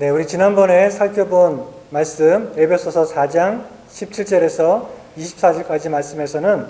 네, 우리 지난번에 살펴본 말씀 에베소서 4장 17절에서 24절까지 말씀에서는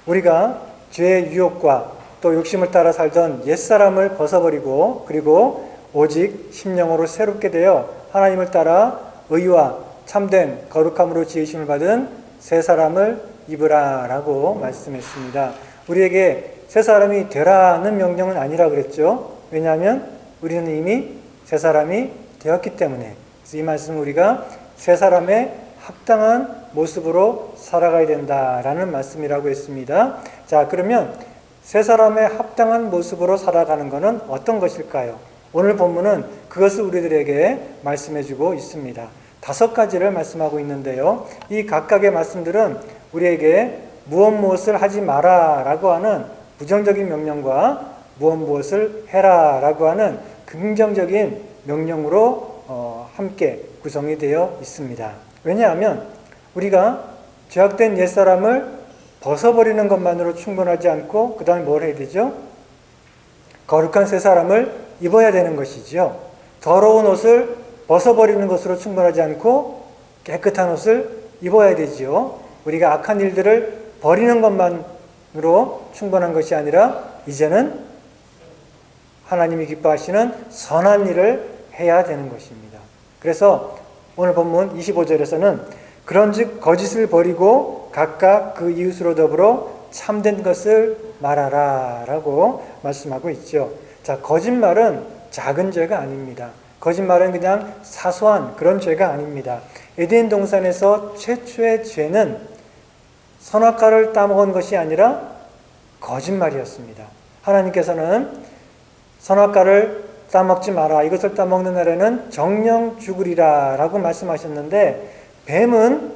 우리가 죄의 유혹과 또 욕심을 따라 살던 옛사람을 벗어버리고 그리고 오직 심령으로 새롭게 되어 하나님을 따라 의와 참된 거룩함으로 지으심을 받은 새 사람을 입으라 라고 말씀했습니다. 우리에게 새 사람이 되라는 명령은 아니라 그랬죠. 왜냐하면 우리는 이미 새 사람이 되었기 때문에. 그래서 이 말씀은 우리가 새 사람의 합당한 모습으로 살아가야 된다라는 말씀이라고 했습니다. 자, 그러면 새 사람의 합당한 모습으로 살아가는 것은 어떤 것일까요? 오늘 본문은 그것을 우리들에게 말씀해주고 있습니다. 5가지를 말씀하고 있는데요. 이 각각의 말씀들은 우리에게 무엇을 하지 마라라고 하는 부정적인 명령과 무엇을 해라라고 하는 긍정적인 명령으로 함께 구성이 되어 있습니다. 왜냐하면 우리가 죄악된 옛사람을 벗어버리는 것만으로 충분하지 않고 그 다음에 뭘 해야 되죠? 거룩한 새 사람을 입어야 되는 것이죠. 더러운 옷을 벗어버리는 것으로 충분하지 않고 깨끗한 옷을 입어야 되죠. 우리가 악한 일들을 버리는 것만으로 충분한 것이 아니라 이제는 하나님이 기뻐하시는 선한 일을 해야 되는 것입니다. 그래서 오늘 본문 25절에서는 그런즉 거짓을 버리고 각각 그 이웃으로 더불어 참된 것을 말하라 라고 말씀하고 있죠. 자, 거짓말은 작은 죄가 아닙니다. 거짓말은 그냥 사소한 그런 죄가 아닙니다. 에덴 동산에서 최초의 죄는 선악과를 따먹은 것이 아니라 거짓말이었습니다. 하나님께서는 선악과를 따먹지 마라. 이것을 따먹는 날에는 정령 죽으리라 라고 말씀하셨는데 뱀은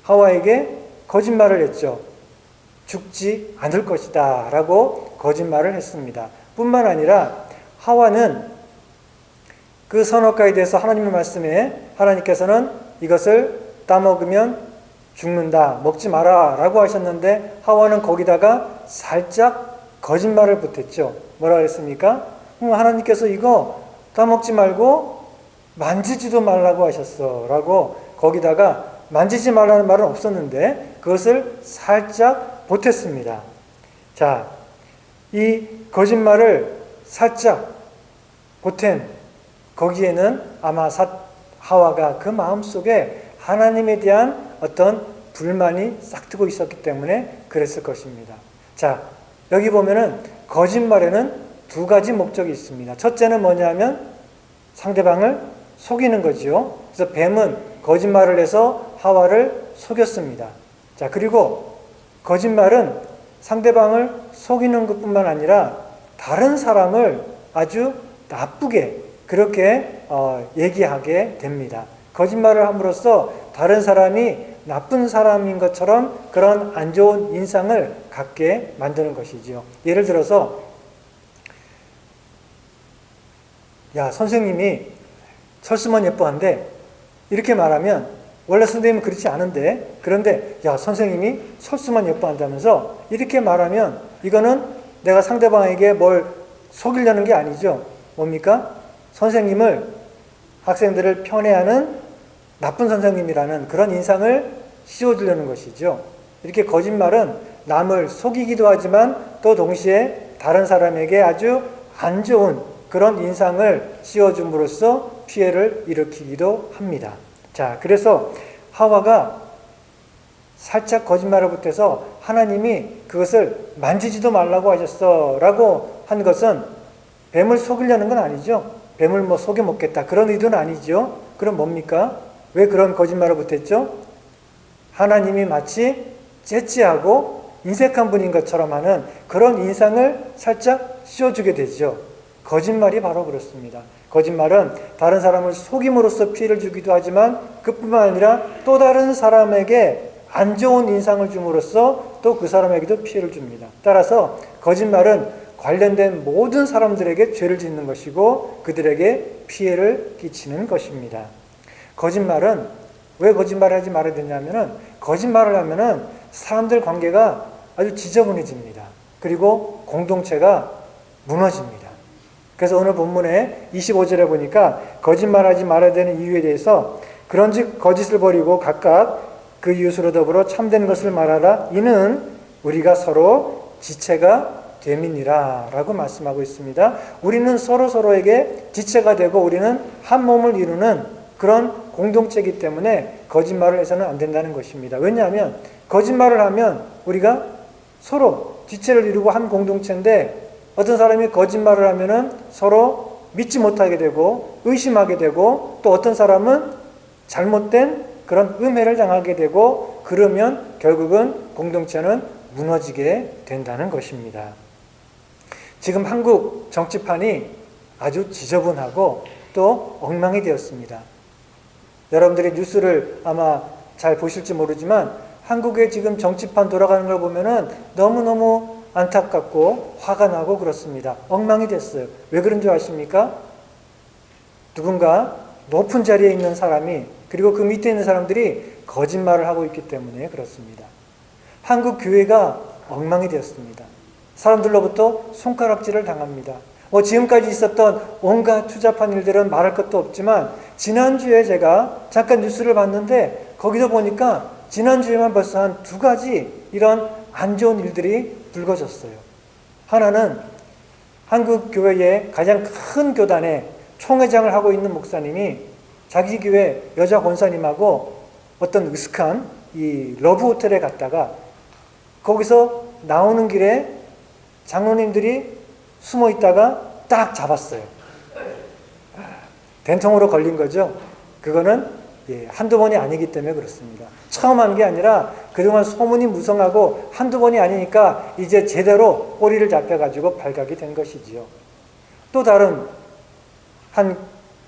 하와에게 거짓말을 했죠. 죽지 않을 것이다 라고 거짓말을 했습니다. 뿐만 아니라 하와는 그 선악과에 대해서 하나님의 말씀에 하나님께서는 이것을 따먹으면 죽는다. 먹지 마라 라고 하셨는데 하와는 거기다가 살짝 거짓말을 보탰죠. 뭐라 그랬습니까? 하나님께서 이거 따먹지 말고 만지지도 말라고 하셨어 라고 거기다가 만지지 말라는 말은 없었는데 그것을 살짝 보탰습니다. 자, 이 거짓말을 살짝 보탠 거기에는 아마 하와가 그 마음속에 하나님에 대한 어떤 불만이 싹트고 있었기 때문에 그랬을 것입니다. 자, 여기 보면은 거짓말에는 2가지 목적이 있습니다. 첫째는 뭐냐면 상대방을 속이는 거죠. 그래서 뱀은 거짓말을 해서 하와를 속였습니다. 자, 그리고 거짓말은 상대방을 속이는 것뿐만 아니라 다른 사람을 아주 나쁘게 그렇게 얘기하게 됩니다. 거짓말을 함으로써 다른 사람이 나쁜 사람인 것처럼 그런 안 좋은 인상을 갖게 만드는 것이지요. 예를 들어서 야, 선생님이 철수만 예뻐한데 이렇게 말하면 원래 선생님은 그렇지 않은데 그런데 야, 선생님이 철수만 예뻐한다면서 이렇게 말하면 이거는 내가 상대방에게 뭘 속이려는 게 아니죠. 뭡니까? 선생님을 학생들을 편애하는 나쁜 선생님이라는 그런 인상을 씌워주려는 것이죠. 이렇게 거짓말은 남을 속이기도 하지만 또 동시에 다른 사람에게 아주 안 좋은 그런 인상을 씌워줌으로써 피해를 일으키기도 합니다. 자, 그래서 하와가 살짝 거짓말을 보태서 하나님이 그것을 만지지도 말라고 하셨어 라고 한 것은 뱀을 속이려는 건 아니죠. 뱀을 속여 먹겠다 그런 의도는 아니죠. 그럼 뭡니까? 왜 그런 거짓말을 보탰죠? 하나님이 마치 째째하고 인색한 분인 것처럼 하는 그런 인상을 살짝 씌워주게 되죠. 거짓말이 바로 그렇습니다. 거짓말은 다른 사람을 속임으로써 피해를 주기도 하지만 그뿐만 아니라 또 다른 사람에게 안 좋은 인상을 줌으로써 또 그 사람에게도 피해를 줍니다. 따라서 거짓말은 관련된 모든 사람들에게 죄를 짓는 것이고 그들에게 피해를 끼치는 것입니다. 거짓말은 왜 거짓말을 하지 말아야 되냐면은 거짓말을 하면은 사람들 관계가 아주 지저분해집니다. 그리고 공동체가 무너집니다. 그래서 오늘 본문에 25절에 보니까 거짓말하지 말아야 되는 이유에 대해서 그런즉 거짓을 버리고 각각 그 이웃으로 더불어 참된 것을 말하라. 이는 우리가 서로 지체가 됨이니라 라고 말씀하고 있습니다. 우리는 서로에게 지체가 되고 우리는 한 몸을 이루는 그런 공동체이기 때문에 거짓말을 해서는 안 된다는 것입니다. 왜냐하면 거짓말을 하면 우리가 서로 지체를 이루고 한 공동체인데 어떤 사람이 거짓말을 하면은 서로 믿지 못하게 되고 의심하게 되고 또 어떤 사람은 잘못된 그런 음해를 당하게 되고 그러면 결국은 공동체는 무너지게 된다는 것입니다. 지금 한국 정치판이 아주 지저분하고 또 엉망이 되었습니다. 여러분들이 뉴스를 아마 잘 보실지 모르지만 한국의 지금 정치판 돌아가는 걸 보면은 너무너무 안타깝고 화가 나고 그렇습니다. 엉망이 됐어요. 왜 그런 줄 아십니까? 누군가 높은 자리에 있는 사람이 그리고 그 밑에 있는 사람들이 거짓말을 하고 있기 때문에 그렇습니다. 한국 교회가 엉망이 되었습니다. 사람들로부터 손가락질을 당합니다. 지금까지 있었던 온갖 추잡한 일들은 말할 것도 없지만 지난주에 제가 잠깐 뉴스를 봤는데 거기서 보니까 지난주에만 벌써 한 2가지 이런 안 좋은 일들이 불거졌어요. 하나는 한국 교회의 가장 큰 교단의 총회장을 하고 있는 목사님이 자기 교회 여자 권사님하고 어떤 으슥한 이 러브 호텔에 갔다가 거기서 나오는 길에 장로님들이 숨어 있다가 딱 잡았어요. 된통으로 걸린 거죠. 그거는 한두 번이 아니기 때문에 그렇습니다. 처음 한 게 아니라 그동안 소문이 무성하고 한두 번이 아니니까 이제 제대로 꼬리를 잡혀가지고 발각이 된 것이지요. 또 다른 한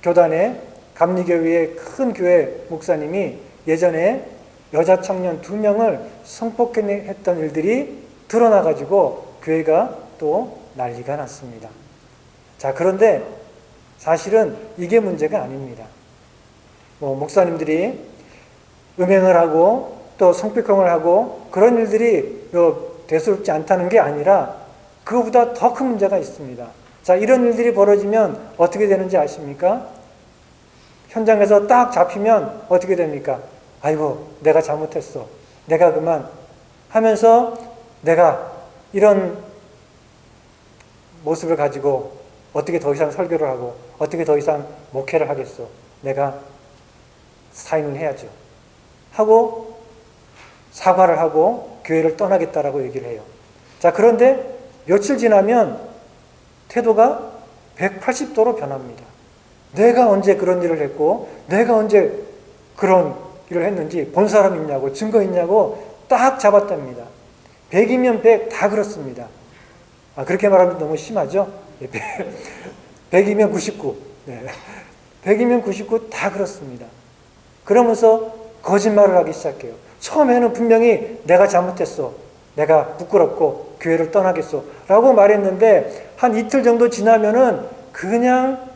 교단의 감리교회의 큰 교회 목사님이 예전에 여자 청년 2명을 성폭행했던 일들이 드러나가지고 교회가 또 난리가 났습니다. 자, 그런데 사실은 이게 문제가 아닙니다. 목사님들이 음행을 하고 또 성폭행을 하고 그런 일들이 대수롭지 않다는 게 아니라 그거보다 더 큰 문제가 있습니다. 자, 이런 일들이 벌어지면 어떻게 되는지 아십니까? 현장에서 딱 잡히면 어떻게 됩니까? 아이고, 내가 잘못했어. 내가 그만 하면서 내가 이런 모습을 가지고 어떻게 더 이상 설교를 하고 어떻게 더 이상 목회를 하겠어. 내가 사임을 해야죠. 하고 사과를 하고 교회를 떠나겠다라고 얘기를 해요. 자, 그런데 며칠 지나면 태도가 180도로 변합니다. 내가 언제 그런 일을 했고 내가 언제 그런 일을 했는지 본 사람 있냐고 증거 있냐고 딱 잡았답니다. 100이면 100 다 그렇습니다. 그렇게 말하면 너무 심하죠? 100이면 99. 네. 100이면 99 다 그렇습니다. 그러면서 거짓말을 하기 시작해요. 처음에는 분명히 내가 잘못했어. 내가 부끄럽고 교회를 떠나겠어. 라고 말했는데 한 이틀 정도 지나면은 그냥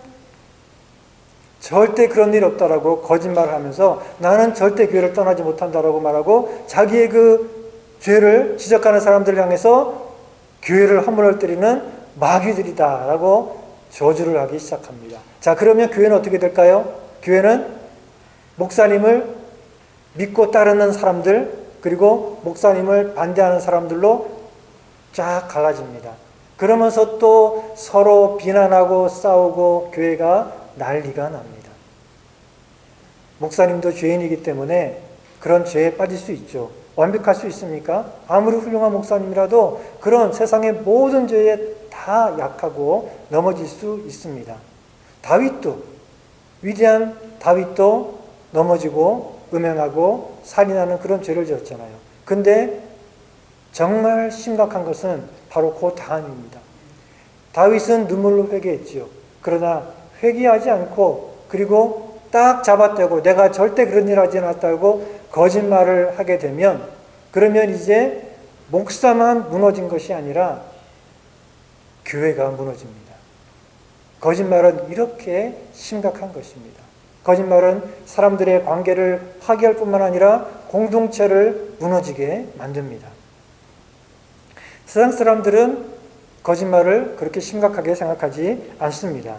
절대 그런 일 없다라고 거짓말을 하면서 나는 절대 교회를 떠나지 못한다라고 말하고 자기의 그 죄를 지적하는 사람들을 향해서 교회를 허물어뜨리는 마귀들이다라고 저주를 하기 시작합니다. 자, 그러면 교회는 어떻게 될까요? 교회는 목사님을 믿고 따르는 사람들 그리고 목사님을 반대하는 사람들로 쫙 갈라집니다. 그러면서 또 서로 비난하고 싸우고 교회가 난리가 납니다. 목사님도 죄인이기 때문에 그런 죄에 빠질 수 있죠. 완벽할 수 있습니까? 아무리 훌륭한 목사님이라도 그런 세상의 모든 죄에 다 약하고 넘어질 수 있습니다. 다윗도, 위대한 다윗도 넘어지고 음행하고 살인하는 그런 죄를 지었잖아요. 근데 정말 심각한 것은 바로 그 다음입니다. 다윗은 눈물로 회개했지요. 그러나 회개하지 않고 그리고 딱 잡아떼고 내가 절대 그런 일 하지 않았다고 거짓말을 하게 되면 그러면 이제 목사만 무너진 것이 아니라 교회가 무너집니다. 거짓말은 이렇게 심각한 것입니다. 거짓말은 사람들의 관계를 파괴할 뿐만 아니라 공동체를 무너지게 만듭니다. 세상 사람들은 거짓말을 그렇게 심각하게 생각하지 않습니다.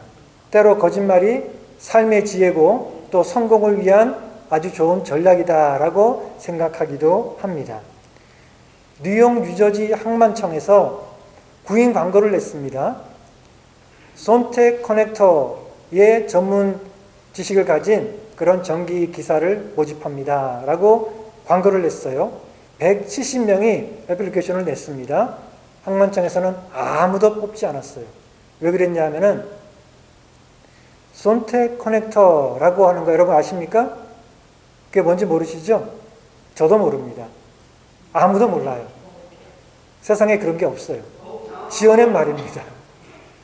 때로 거짓말이 삶의 지혜고 또 성공을 위한 아주 좋은 전략이다라고 생각하기도 합니다. 뉴욕 뉴저지 항만청에서 구인 광고를 냈습니다. 손텍 커넥터의 전문 지식을 가진 그런 전기 기사를 모집합니다 라고 광고를 냈어요. 170명이 애플리케이션을 냈습니다. 항만청에서는 아무도 뽑지 않았어요. 왜 그랬냐면은 손텍 커넥터라고 하는 거 여러분 아십니까? 그게 뭔지 모르시죠? 저도 모릅니다. 아무도 몰라요. 세상에 그런 게 없어요. 지어낸 말입니다.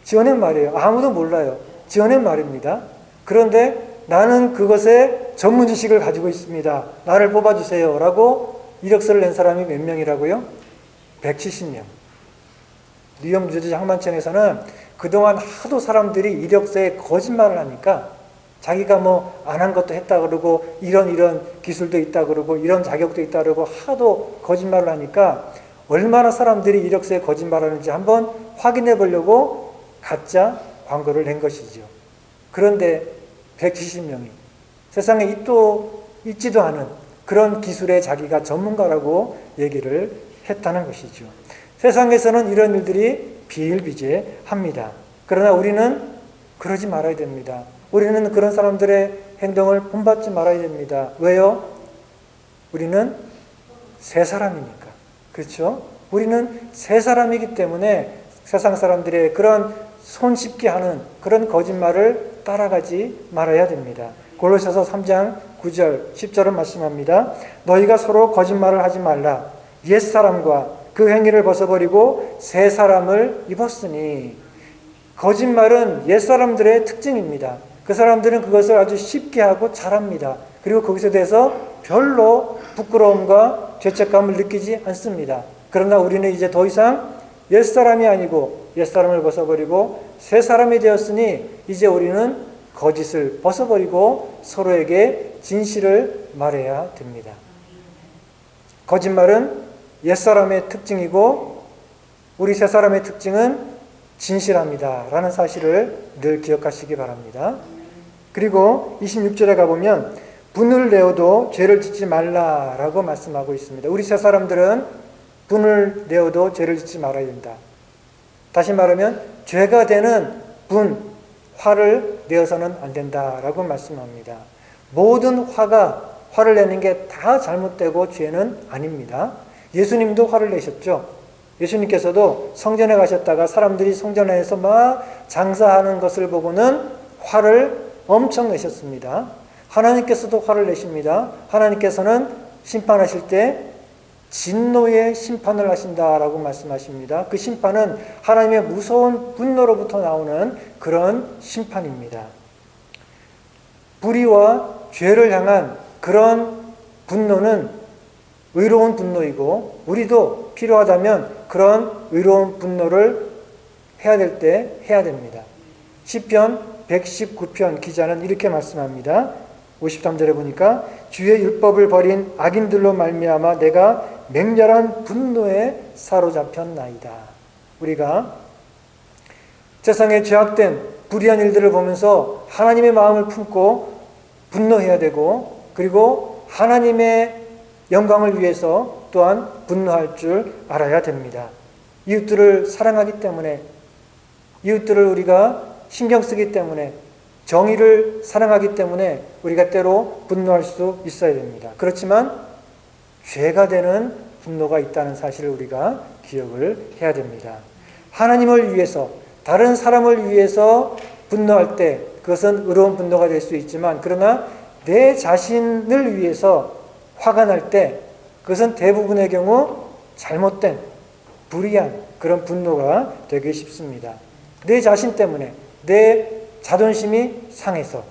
지어낸 말이에요. 아무도 몰라요. 지어낸 말입니다. 그런데 나는 그것에 전문 지식을 가지고 있습니다. 나를 뽑아주세요. 라고 이력서를 낸 사람이 몇 명이라고요? 170명. 뉴욕 뉴저지 항만청에서는 그동안 하도 사람들이 이력서에 거짓말을 하니까 자기가 뭐 안 한 것도 했다 그러고 이런 기술도 있다 그러고 이런 자격도 있다 그러고 하도 거짓말을 하니까 얼마나 사람들이 이력서에 거짓말하는지 한번 확인해 보려고 가짜 광고를 낸 것이죠. 그런데 170명이 세상에 있지도 않은 그런 기술에 자기가 전문가라고 얘기를 했다는 것이죠. 세상에서는 이런 일들이 비일비재합니다. 그러나 우리는 그러지 말아야 됩니다. 우리는 그런 사람들의 행동을 본받지 말아야 됩니다. 왜요? 우리는 새 사람이니까. 그렇죠? 우리는 새 사람이기 때문에 세상 사람들의 그런 손쉽게 하는 그런 거짓말을 따라가지 말아야 됩니다. 골로새서 3장 9절 10절은 말씀합니다. 너희가 서로 거짓말을 하지 말라. 옛사람과 그 행위를 벗어버리고 새 사람을 입었으니. 거짓말은 옛사람들의 특징입니다. 그 사람들은 그것을 아주 쉽게 하고 잘합니다. 그리고 거기서 대해서 별로 부끄러움과 죄책감을 느끼지 않습니다. 그러나 우리는 이제 더 이상 옛사람이 아니고 옛사람을 벗어버리고 새 사람이 되었으니 이제 우리는 거짓을 벗어버리고 서로에게 진실을 말해야 됩니다. 거짓말은 옛사람의 특징이고 우리 새 사람의 특징은 진실합니다 라는 사실을 늘 기억하시기 바랍니다. 그리고 26절에 가보면 분을 내어도 죄를 짓지 말라라고 말씀하고 있습니다. 우리 새 사람들은 분을 내어도 죄를 짓지 말아야 된다. 다시 말하면 죄가 되는 분, 화를 내어서는 안 된다라고 말씀합니다. 모든 화를 내는 게 다 잘못되고 죄는 아닙니다. 예수님도 화를 내셨죠. 예수님께서도 성전에 가셨다가 사람들이 성전 안에서 막 장사하는 것을 보고는 화를 엄청 내셨습니다. 하나님께서도 화를 내십니다. 하나님께서는 심판하실 때 진노의 심판을 하신다라고 말씀하십니다. 그 심판은 하나님의 무서운 분노로부터 나오는 그런 심판입니다. 불의와 죄를 향한 그런 분노는 의로운 분노이고 우리도 필요하다면 그런 의로운 분노를 해야 될 때 해야 됩니다. 시편 119편 기자는 이렇게 말씀합니다. 53절에 보니까 주의 율법을 버린 악인들로 말미암아 내가 맹렬한 분노에 사로잡혔나이다. 우리가 세상에 죄악된 불의한 일들을 보면서 하나님의 마음을 품고 분노해야 되고 그리고 하나님의 영광을 위해서 또한 분노할 줄 알아야 됩니다. 이웃들을 사랑하기 때문에 이웃들을 우리가 신경 쓰기 때문에 정의를 사랑하기 때문에 우리가 때로 분노할 수 있어야 됩니다. 그렇지만 죄가 되는 분노가 있다는 사실을 우리가 기억을 해야 됩니다. 하나님을 위해서 다른 사람을 위해서 분노할 때 그것은 의로운 분노가 될 수 있지만 그러나 내 자신을 위해서 화가 날 때 그것은 대부분의 경우 잘못된 불의한 그런 분노가 되기 쉽습니다. 내 자신 때문에 내 자존심이 상해서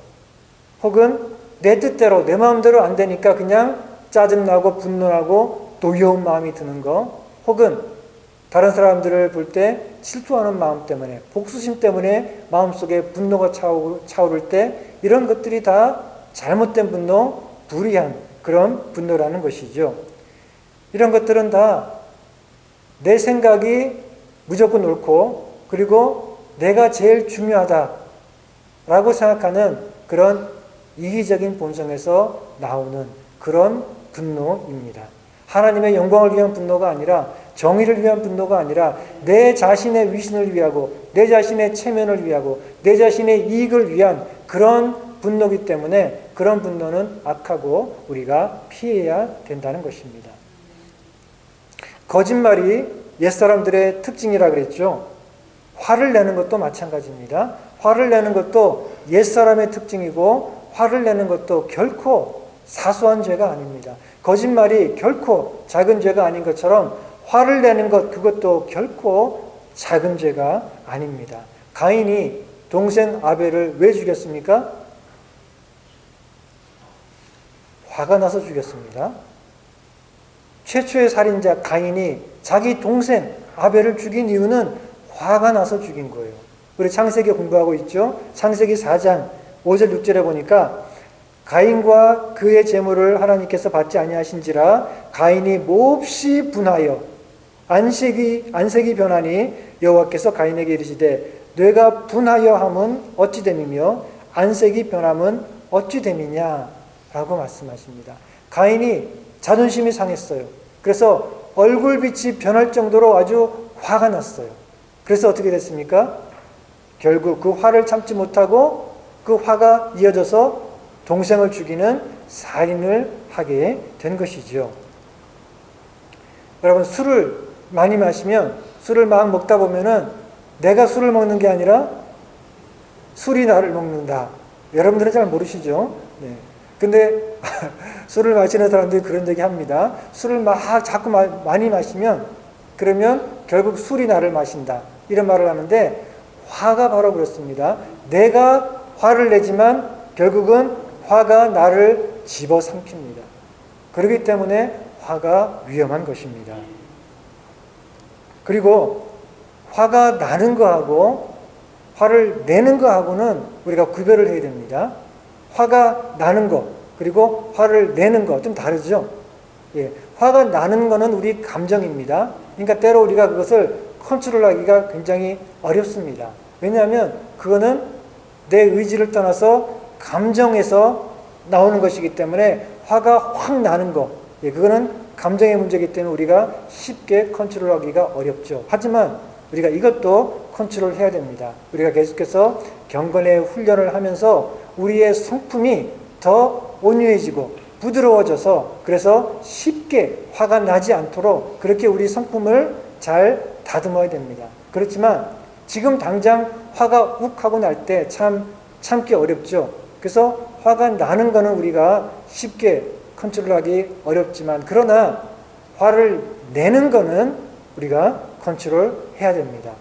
혹은 내 뜻대로 내 마음대로 안 되니까 그냥 짜증나고 분노하고 노여운 마음이 드는 거 혹은 다른 사람들을 볼 때 질투하는 마음 때문에 복수심 때문에 마음속에 분노가 차오를 때 이런 것들이 다 잘못된 분노, 불의한 그런 분노라는 것이죠. 이런 것들은 다 내 생각이 무조건 옳고 그리고 내가 제일 중요하다라고 생각하는 그런 이기적인 본성에서 나오는 그런 분노입니다. 하나님의 영광을 위한 분노가 아니라 정의를 위한 분노가 아니라 내 자신의 위신을 위하고 내 자신의 체면을 위하고 내 자신의 이익을 위한 그런 분노이기 때문에 그런 분노는 악하고 우리가 피해야 된다는 것입니다. 거짓말이 옛사람들의 특징이라 그랬죠. 화를 내는 것도 마찬가지입니다. 화를 내는 것도 옛사람의 특징이고 화를 내는 것도 결코 사소한 죄가 아닙니다. 거짓말이 결코 작은 죄가 아닌 것처럼 화를 내는 것 그것도 결코 작은 죄가 아닙니다. 가인이 동생 아벨을 왜 죽였습니까? 화가 나서 죽였습니다. 최초의 살인자 가인이 자기 동생 아벨을 죽인 이유는 화가 나서 죽인 거예요. 우리 창세기 공부하고 있죠? 창세기 4장 5절 6절에 보니까 가인과 그의 재물을 하나님께서 받지 아니하신지라 가인이 몹시 분하여 안색이 변하니 여호와께서 가인에게 이르시되 뇌가 분하여 함은 어찌 됨이며 안색이 변함은 어찌 됨이냐 라고 말씀하십니다. 가인이 자존심이 상했어요. 그래서 얼굴빛이 변할 정도로 아주 화가 났어요. 그래서 어떻게 됐습니까? 결국 그 화를 참지 못하고 그 화가 이어져서 동생을 죽이는 살인을 하게 된 것이죠. 여러분, 술을 많이 마시면 술을 막 먹다 보면은 내가 술을 먹는 게 아니라 술이 나를 먹는다. 여러분들은 잘 모르시죠? 네. 근데 술을 마시는 사람들이 그런 얘기 합니다. 술을 막 자꾸 많이 마시면 그러면 결국 술이 나를 마신다. 이런 말을 하는데 화가 바로 그렇습니다. 내가 화를 내지만 결국은 화가 나를 집어삼킵니다. 그렇기 때문에 화가 위험한 것입니다. 그리고 화가 나는 거하고 화를 내는 거하고는 우리가 구별을 해야 됩니다. 화가 나는 것 그리고 화를 내는 것 좀 다르죠. 예, 화가 나는 것은 우리 감정입니다. 그러니까 때로 우리가 그것을 컨트롤하기가 굉장히 어렵습니다. 왜냐하면 그거는 내 의지를 떠나서 감정에서 나오는 것이기 때문에 화가 확 나는 것, 예, 그거는 감정의 문제이기 때문에 우리가 쉽게 컨트롤하기가 어렵죠. 하지만 우리가 이것도 컨트롤해야 됩니다. 우리가 계속해서 경건의 훈련을 하면서 우리의 성품이 더 온유해지고 부드러워져서 그래서 쉽게 화가 나지 않도록 그렇게 우리 성품을 잘 다듬어야 됩니다. 그렇지만 지금 당장 화가 욱하고 날 때 참기 어렵죠. 그래서 화가 나는 거는 우리가 쉽게 컨트롤하기 어렵지만 그러나 화를 내는 거는 우리가 컨트롤해야 됩니다.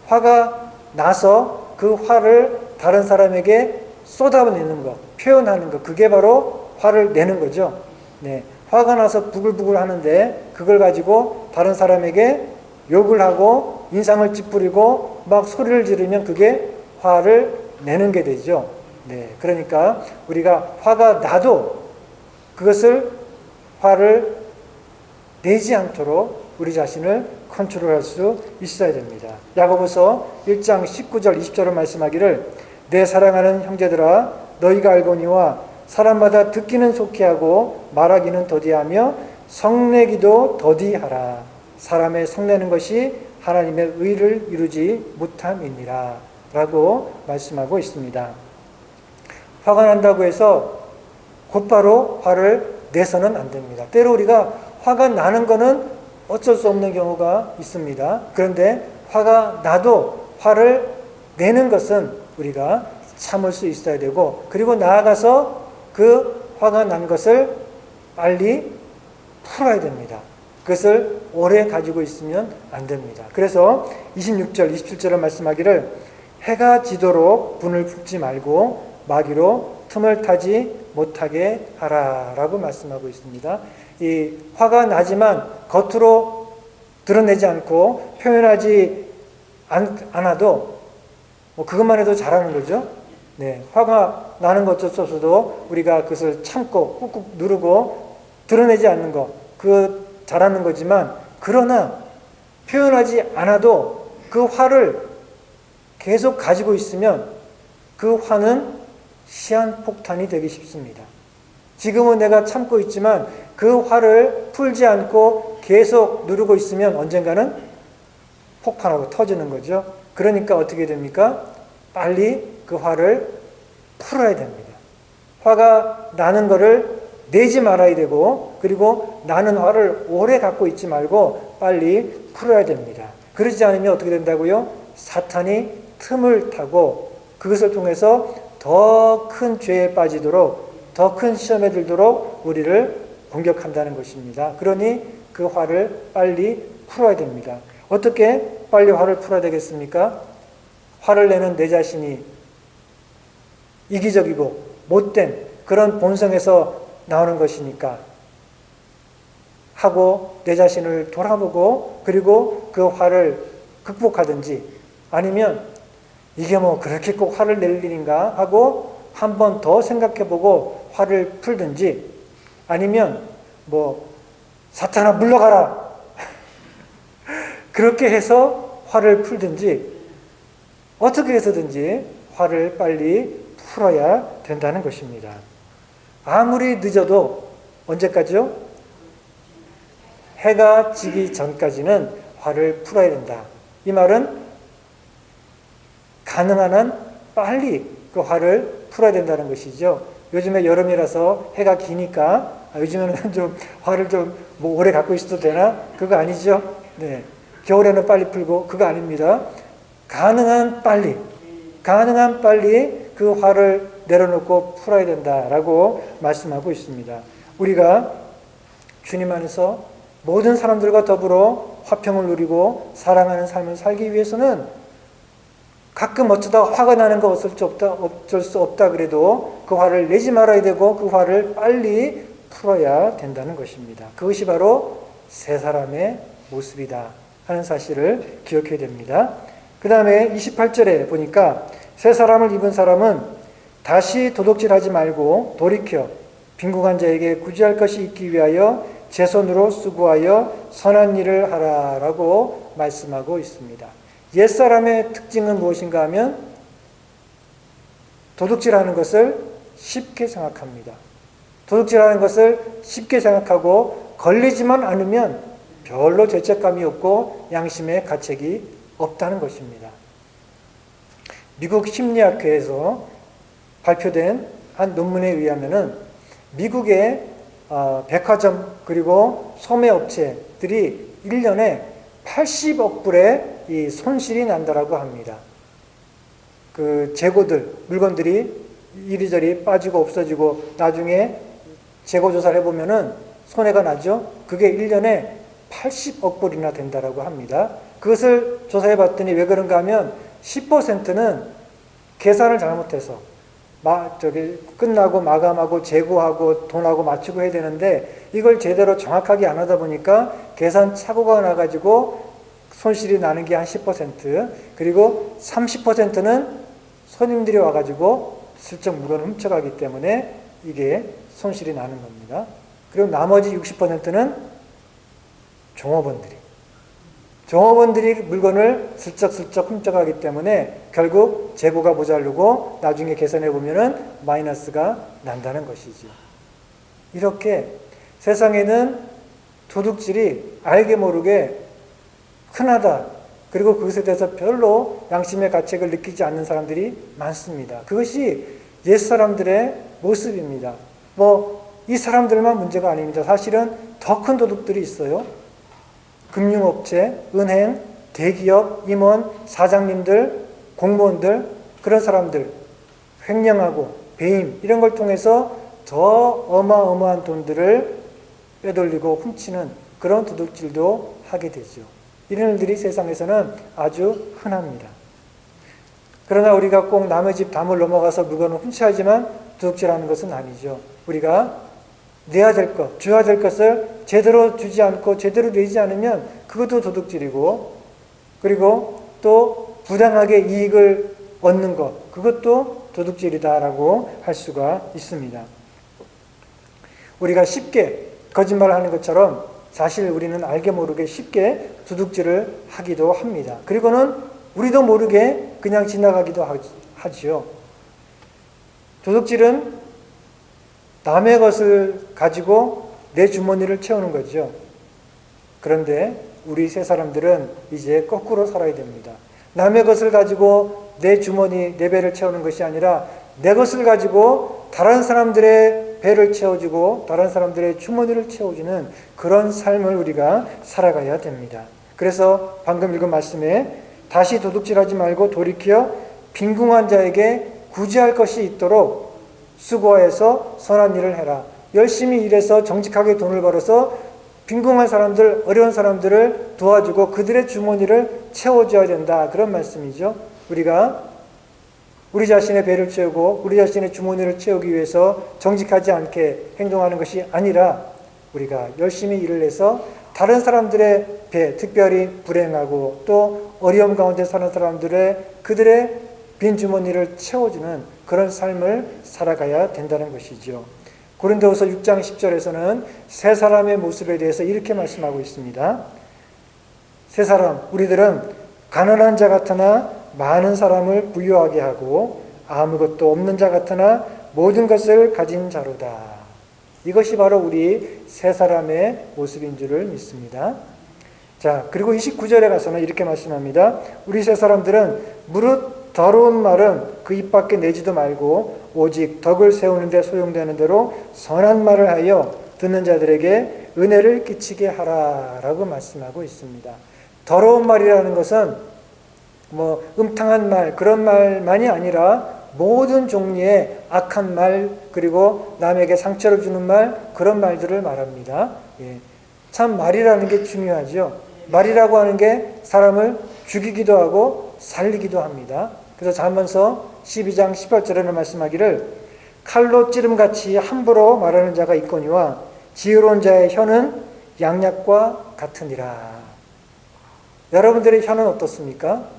화가 나서 그 화를 다른 사람에게 쏟아내는 것, 표현하는 것, 그게 바로 화를 내는 거죠. 네, 화가 나서 부글부글 하는데 그걸 가지고 다른 사람에게 욕을 하고 인상을 찌푸리고 막 소리를 지르면 그게 화를 내는 게 되죠. 네, 그러니까 우리가 화가 나도 그것을 화를 내지 않도록 우리 자신을 컨트롤할 수 있어야 됩니다. 야고보서 1장 19절 20절을 말씀하기를 내 사랑하는 형제들아 너희가 알거니와 사람마다 듣기는 속히하고 말하기는 더디하며 성내기도 더디하라. 사람의 성내는 것이 하나님의 의를 이루지 못함이니라 라고 말씀하고 있습니다. 화가 난다고 해서 곧바로 화를 내서는 안 됩니다. 때로 우리가 화가 나는 것은 어쩔 수 없는 경우가 있습니다. 그런데 화가 나도 화를 내는 것은 우리가 참을 수 있어야 되고 그리고 나아가서 그 화가 난 것을 빨리 풀어야 됩니다. 그것을 오래 가지고 있으면 안 됩니다. 그래서 26절, 27절을 말씀하기를 해가 지도록 분을 품지 말고 마귀로 틈을 타지 못하게 하라 라고 말씀하고 있습니다. 이 화가 나지만 겉으로 드러내지 않고 표현하지 않아도 그것만 해도 잘하는 거죠. 네, 화가 나는 것 어쩔 수 없어도 우리가 그것을 참고 꾹꾹 누르고 드러내지 않는 것, 그 잘하는 거지만 그러나 표현하지 않아도 그 화를 계속 가지고 있으면 그 화는 시한폭탄이 되기 쉽습니다. 지금은 내가 참고 있지만 그 화를 풀지 않고 계속 누르고 있으면 언젠가는 폭발하고 터지는 거죠. 그러니까 어떻게 됩니까? 빨리 그 화를 풀어야 됩니다. 화가 나는 거를 내지 말아야 되고, 그리고 나는 화를 오래 갖고 있지 말고 빨리 풀어야 됩니다. 그러지 않으면 어떻게 된다고요? 사탄이 틈을 타고 그것을 통해서 더 큰 죄에 빠지도록, 더 큰 시험에 들도록 우리를 공격한다는 것입니다. 그러니 그 화를 빨리 풀어야 됩니다. 어떻게 빨리 화를 풀어야 되겠습니까? 화를 내는 내 자신이 이기적이고 못된 그런 본성에서 나오는 것이니까 하고 내 자신을 돌아보고, 그리고 그 화를 극복하든지, 아니면 이게 뭐 그렇게 꼭 화를 낼 일인가 하고 한 번 더 생각해보고 화를 풀든지, 아니면 뭐 사탄아 물러가라 그렇게 해서 화를 풀든지, 어떻게 해서든지 화를 빨리 풀어야 된다는 것입니다. 아무리 늦어도 언제까지요? 해가 지기 전까지는 화를 풀어야 된다. 이 말은 가능한 한 빨리 그 화를 풀어야 된다는 것이죠. 요즘에 여름이라서 해가 기니까 요즘에는 좀 화를 좀 뭐 오래 갖고 있어도 되나? 그거 아니죠. 네. 겨울에는 빨리 풀고 그거 아닙니다. 가능한 빨리 그 화를 내려놓고 풀어야 된다라고 말씀하고 있습니다. 우리가 주님 안에서 모든 사람들과 더불어 화평을 누리고 사랑하는 삶을 살기 위해서는 가끔 어쩌다 화가 나는 거 어쩔 수 없다 그래도 그 화를 내지 말아야 되고 그 화를 빨리 풀어야 된다는 것입니다. 그것이 바로 새 사람의 모습이다 하는 사실을 기억해야 됩니다. 그 다음에 28절에 보니까 새 사람을 입은 사람은 다시 도둑질하지 말고 돌이켜 빈궁한 자에게 구제할 것이 있기 위하여 제 손으로 수고하여 선한 일을 하라라고 말씀하고 있습니다. 옛사람의 특징은 무엇인가 하면 도둑질하는 것을 쉽게 생각합니다. 도둑질하는 것을 쉽게 생각하고 걸리지만 않으면 별로 죄책감이 없고 양심의 가책이 없다는 것입니다. 미국 심리학회에서 발표된 한 논문에 의하면은 미국의 백화점 그리고 소매업체들이 1년에 80억 불의 이 손실이 난다라고 합니다. 그 재고들, 물건들이 이리저리 빠지고 없어지고 나중에 재고 조사를 해보면은 손해가 나죠. 그게 1년에 80억 불이나 된다라고 합니다. 그것을 조사해 봤더니 왜 그런가 하면 10%는 계산을 잘못해서 끝나고 마감하고 재고하고 돈하고 맞추고 해야 되는데 이걸 제대로 정확하게 안 하다 보니까 계산 착오가 나가지고 손실이 나는 게 한 10%, 그리고 30%는 손님들이 와가지고 슬쩍 물건을 훔쳐가기 때문에 이게 손실이 나는 겁니다. 그리고 나머지 60%는 종업원들이 물건을 슬쩍슬쩍 훔쳐가기 때문에 결국 재고가 모자르고 나중에 계산해 보면은 마이너스가 난다는 것이죠. 이렇게 세상에는 도둑질이 알게 모르게 흔하다. 그리고 그것에 대해서 별로 양심의 가책을 느끼지 않는 사람들이 많습니다. 그것이 옛사람들의 모습입니다. 이 사람들만 문제가 아닙니다. 사실은 더 큰 도둑들이 있어요. 금융업체, 은행, 대기업, 임원, 사장님들, 공무원들, 그런 사람들, 횡령하고 배임 이런 걸 통해서 더 어마어마한 돈들을 빼돌리고 훔치는 그런 도둑질도 하게 되죠. 이런 일들이 세상에서는 아주 흔합니다. 그러나 우리가 꼭 남의 집 담을 넘어가서 물건을 훔쳐야지만 도둑질하는 것은 아니죠. 우리가 내야 될 것, 줘야 될 것을 제대로 주지 않고 제대로 내지 않으면 그것도 도둑질이고, 그리고 또 부당하게 이익을 얻는 것, 그것도 도둑질이다라고 할 수가 있습니다. 우리가 쉽게 거짓말을 하는 것처럼 사실 우리는 알게 모르게 쉽게 도둑질을 하기도 합니다. 그리고는 우리도 모르게 그냥 지나가기도 하지요. 도둑질은 남의 것을 가지고 내 주머니를 채우는 거죠. 그런데 우리 새 사람들은 이제 거꾸로 살아야 됩니다. 남의 것을 가지고 내 주머니, 내 배를 채우는 것이 아니라 내 것을 가지고 다른 사람들의 배를 채워주고 다른 사람들의 주머니를 채워주는 그런 삶을 우리가 살아가야 됩니다. 그래서 방금 읽은 말씀에 다시 도둑질하지 말고 돌이켜 빈궁한 자에게 구제할 것이 있도록 수고해서 선한 일을 해라. 열심히 일해서 정직하게 돈을 벌어서 빈궁한 사람들, 어려운 사람들을 도와주고 그들의 주머니를 채워줘야 된다. 그런 말씀이죠. 우리가 우리 자신의 배를 채우고 우리 자신의 주머니를 채우기 위해서 정직하지 않게 행동하는 것이 아니라 우리가 열심히 일을 해서 다른 사람들의 배, 특별히 불행하고 또 어려움 가운데 사는 사람들의 그들의 빈 주머니를 채워주는 그런 삶을 살아가야 된다는 것이죠. 고린도후서 6장 10절에서는 세 사람의 모습에 대해서 이렇게 말씀하고 있습니다. 세 사람, 우리들은 가난한 자 같으나 많은 사람을 부유하게 하고 아무것도 없는 자 같으나 모든 것을 가진 자로다. 이것이 바로 우리 세 사람의 모습인 줄을 믿습니다. 자, 그리고 29절에 가서는 이렇게 말씀합니다. 우리 세 사람들은 무릇 더러운 말은 그 입 밖에 내지도 말고 오직 덕을 세우는 데 소용되는 대로 선한 말을 하여 듣는 자들에게 은혜를 끼치게 하라라고 말씀하고 있습니다. 더러운 말이라는 것은 음탕한 말, 그런 말만이 아니라 모든 종류의 악한 말, 그리고 남에게 상처를 주는 말, 그런 말들을 말합니다. 참 말이라는 게 중요하죠. 말이라고 하는 게 사람을 죽이기도 하고 살리기도 합니다. 그래서 잠언서 12장 18절에는 말씀하기를 칼로 찌름같이 함부로 말하는 자가 있거니와 지혜로운 자의 혀는 양약과 같으니라. 여러분들의 혀는 어떻습니까?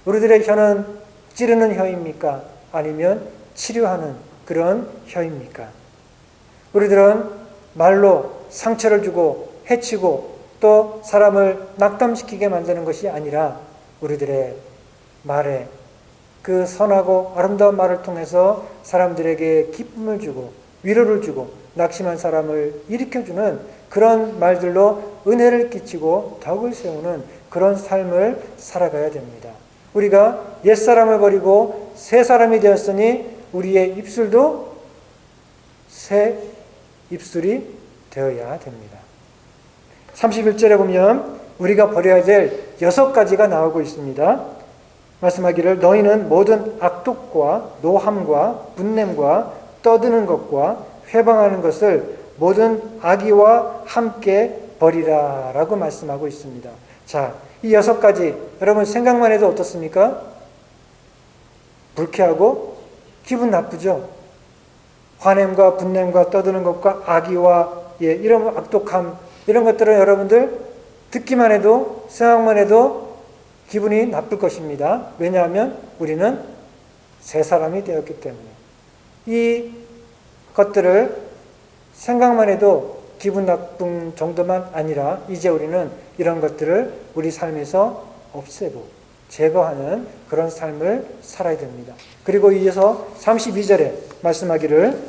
우리들의 혀는 찌르는 혀입니까? 아니면 치료하는 그런 혀입니까? 우리들은 말로 상처를 주고 해치고 또 사람을 낙담시키게 만드는 것이 아니라 우리들의 말에 그 선하고 아름다운 말을 통해서 사람들에게 기쁨을 주고 위로를 주고 낙심한 사람을 일으켜주는 그런 말들로 은혜를 끼치고 덕을 세우는 그런 삶을 살아가야 됩니다. 우리가 옛사람을 버리고 새 사람이 되었으니 우리의 입술도 새 입술이 되어야 됩니다. 31절에 보면 우리가 버려야 될 6가지가 나오고 있습니다. 말씀하기를 너희는 모든 악독과 노함과 분냄과 떠드는 것과 회방하는 것을 모든 악의와 함께 버리라 라고 말씀하고 있습니다. 자, 이 6가지 여러분 생각만 해도 어떻습니까? 불쾌하고 기분 나쁘죠? 화냄과 분냄과 떠드는 것과 악의와 이런 악독함 이런 것들은 여러분들 듣기만 해도 생각만 해도 기분이 나쁠 것입니다. 왜냐하면 우리는 새 사람이 되었기 때문에 이 것들을 생각만 해도 기분 나쁜 정도만 아니라 이제 우리는 이런 것들을 우리 삶에서 없애고 제거하는 그런 삶을 살아야 됩니다. 그리고 이어서 32절에 말씀하기를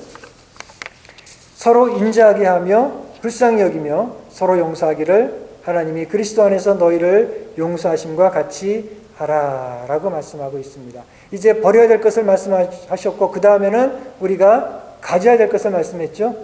서로 인자하게 하며 불쌍히 여기며 서로 용서하기를 하나님이 그리스도 안에서 너희를 용서하심과 같이 하라라고 말씀하고 있습니다. 이제 버려야 될 것을 말씀하셨고 그 다음에는 우리가 가져야 될 것을 말씀했죠.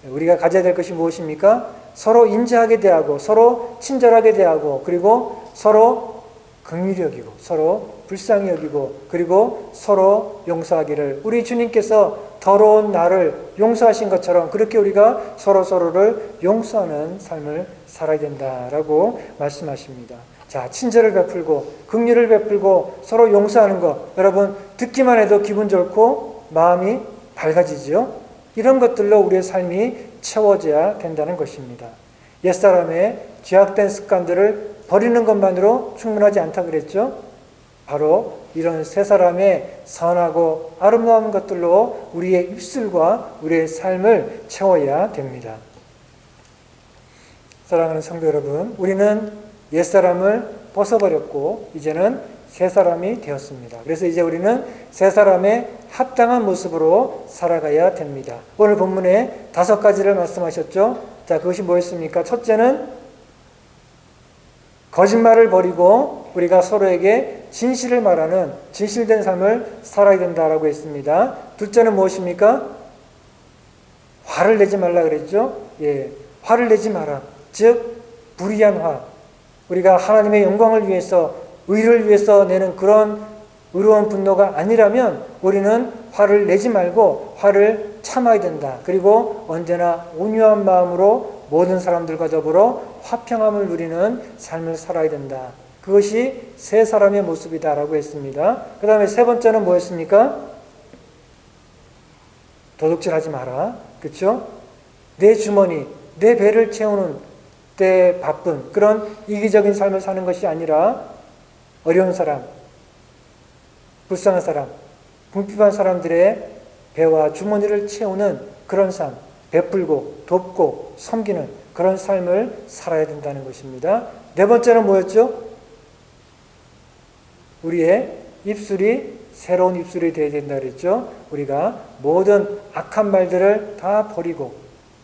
우리가 가져야 될 것이 무엇입니까? 서로 인자하게 대하고 서로 친절하게 대하고 그리고 서로 긍휼히 여기고 서로 불쌍히 여기고 그리고 서로 용서하기를 우리 주님께서 더러운 나를 용서하신 것처럼 그렇게 우리가 서로서로를 용서하는 삶을 살아야 된다라고 말씀하십니다. 자, 친절을 베풀고 긍휼을 베풀고 서로 용서하는 것 여러분 듣기만 해도 기분 좋고 마음이 밝아지죠. 이런 것들로 우리의 삶이 채워져야 된다는 것입니다. 옛사람의 죄악된 습관들을 버리는 것만으로 충분하지 않다 그랬죠. 바로 이런 새 사람의 선하고 아름다운 것들로 우리의 입술과 우리의 삶을 채워야 됩니다. 사랑하는 성도 여러분, 우리는 옛사람을 벗어버렸고 이제는 새 사람이 되었습니다. 그래서 이제 우리는 새 사람의 합당한 모습으로 살아가야 됩니다. 오늘 본문에 5가지를 말씀하셨죠. 자, 그것이 뭐였습니까? 첫째는 거짓말을 버리고 우리가 서로에게 진실을 말하는 진실된 삶을 살아야 된다라고 했습니다. 둘째는 무엇입니까? 화를 내지 말라 그랬죠. 예, 화를 내지 마라. 즉 불의한 화. 우리가 하나님의 영광을 위해서, 의를 위해서 내는 그런 의로운 분노가 아니라면 우리는 화를 내지 말고 화를 참아야 된다. 그리고 언제나 온유한 마음으로 모든 사람들과 더불어 화평함을 누리는 삶을 살아야 된다. 그것이 새 사람의 모습이다라고 했습니다. 그 다음에 세 번째는 뭐였습니까? 도둑질하지 마라. 그렇죠? 내 주머니, 내 배를 채우는 때 바쁜 그런 이기적인 삶을 사는 것이 아니라 어려운 사람, 불쌍한 사람, 궁핍한 사람들의 배와 주머니를 채우는 그런 삶, 베풀고 돕고 섬기는 그런 삶을 살아야 된다는 것입니다. 네 번째는 뭐였죠? 우리의 입술이 새로운 입술이 되어야 된다 그랬죠. 우리가 모든 악한 말들을 다 버리고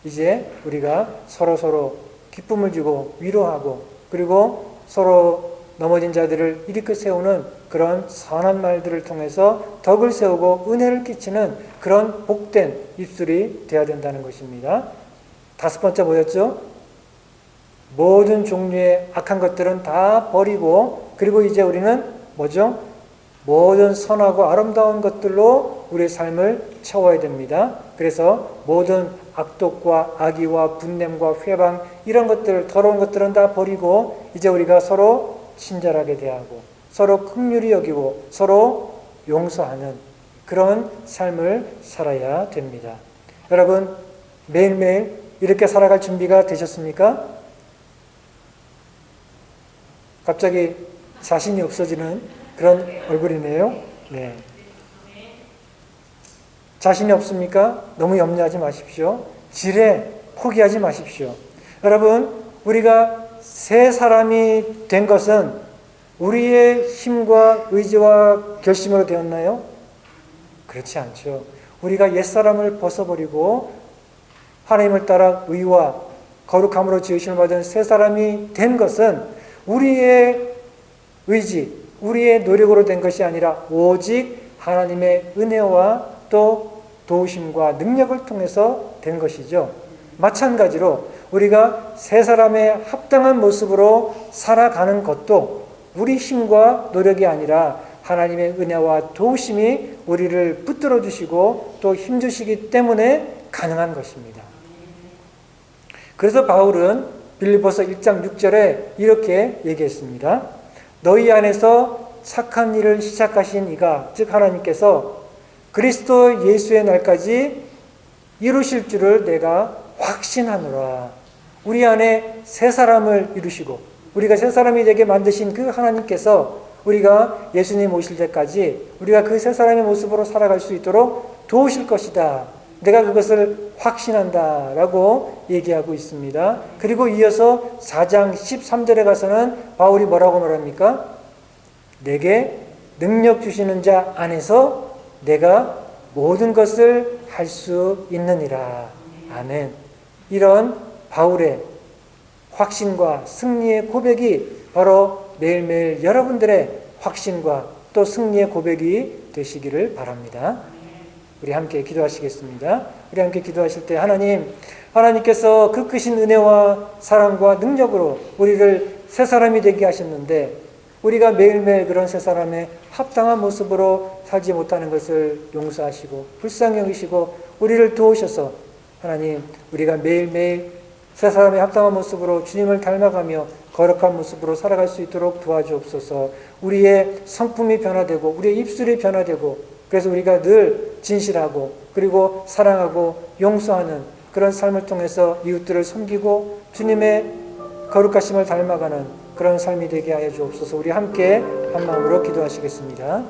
이제 우리가 서로 기쁨을 주고 위로하고 그리고 서로 넘어진 자들을 일으켜 세우는 그런 선한 말들을 통해서 덕을 세우고 은혜를 끼치는 그런 복된 입술이 되어야 된다는 것입니다. 5번째 뭐였죠? 모든 종류의 악한 것들은 다 버리고 그리고 이제 우리는 뭐죠? 모든 선하고 아름다운 것들로 우리의 삶을 채워야 됩니다. 그래서 모든 악독과 악의와 분냄과 회방 이런 것들, 더러운 것들은 다 버리고 이제 우리가 서로 친절하게 대하고 서로 긍휼히 여기고 서로 용서하는 그런 삶을 살아야 됩니다. 여러분 매일매일 이렇게 살아갈 준비가 되셨습니까? 갑자기 자신이 없어지는 그런 얼굴이네요. 네. 자신이 없습니까? 너무 염려하지 마십시오. 지레 포기하지 마십시오. 여러분, 우리가 새 사람이 된 것은 우리의 힘과 의지와 결심으로 되었나요? 그렇지 않죠. 우리가 옛사람을 벗어버리고 하나님을 따라 의와 거룩함으로 지으심을 받은 새 사람이 된 것은 우리의 의지, 우리의 노력으로 된 것이 아니라 오직 하나님의 은혜와 또 도우심과 능력을 통해서 된 것이죠. 마찬가지로 우리가 새 사람의 합당한 모습으로 살아가는 것도 우리 힘과 노력이 아니라 하나님의 은혜와 도우심이 우리를 붙들어 주시고 또 힘주시기 때문에 가능한 것입니다. 그래서 바울은 빌립보서 1장 6절에 이렇게 얘기했습니다. 너희 안에서 착한 일을 시작하신 이가 즉 하나님께서 그리스도 예수의 날까지 이루실 줄을 내가 확신하노라. 우리 안에 새 사람을 이루시고 우리가 새 사람이 되게 만드신 그 하나님께서 우리가 예수님 오실 때까지 우리가 그 새 사람의 모습으로 살아갈 수 있도록 도우실 것이다. 내가 그것을 확신한다 라고 얘기하고 있습니다. 그리고 이어서 4장 13절에 가서는 바울이 뭐라고 말합니까? 내게 능력 주시는 자 안에서 내가 모든 것을 할 수 있느니라. 아멘. 이런 바울의 확신과 승리의 고백이 바로 매일매일 여러분들의 확신과 또 승리의 고백이 되시기를 바랍니다. 우리 함께 기도하시겠습니다. 우리 함께 기도하실 때 하나님께서 그 크신 은혜와 사랑과 능력으로 우리를 새 사람이 되게 하셨는데 우리가 매일매일 그런 새 사람의 합당한 모습으로 살지 못하는 것을 용서하시고 불쌍히 여기시고 우리를 도우셔서 하나님 우리가 매일매일 새 사람의 합당한 모습으로 주님을 닮아가며 거룩한 모습으로 살아갈 수 있도록 도와주옵소서. 우리의 성품이 변화되고 우리의 입술이 변화되고 그래서 우리가 늘 진실하고 그리고 사랑하고 용서하는 그런 삶을 통해서 이웃들을 섬기고 주님의 거룩하심을 닮아가는 그런 삶이 되게 하여 주옵소서. 우리 함께 한 마음으로 기도하시겠습니다.